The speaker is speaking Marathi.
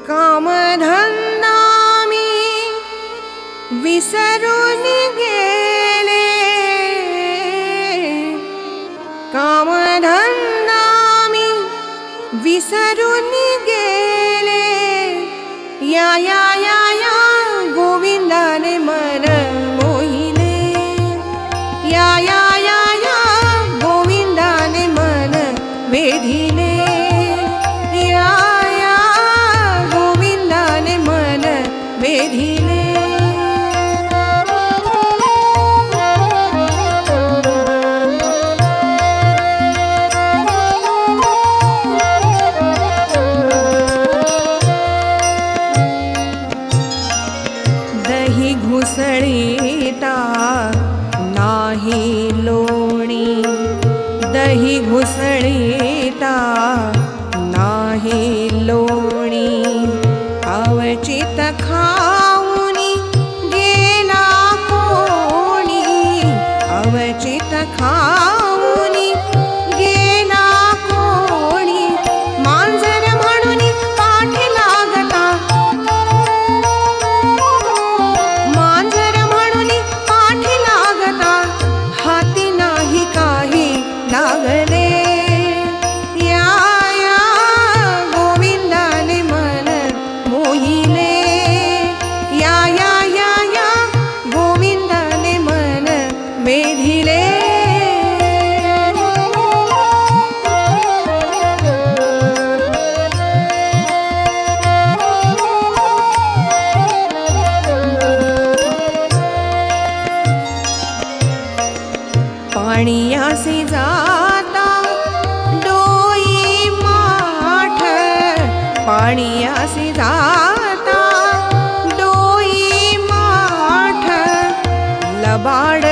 कामधंदा मी विसरून गेले, कामधंदा मी विसरून गेले, या या या या गोविंदाने मन मोहिले, या या या या गोविंदाने मन वेधिले, या या गोविंदाने मन वेधिले. दही घुसळीता नाही लोणी, दही घुसळीता नाही लोणी, अवचित खाऊनी गेला कोणी, अवचित खाऊनी गेला कोणी, मांजर म्हणून पाठी लागता, मांजर म्हणून पाठी लागता, हाती नाही काही लागले, या या गोविंदाने मन मोहिले, या या या या गोविंदाने मन वेधिले. पाणियासी जाता डोई माठ, पाणियासी जाता डोई माठ, लबाड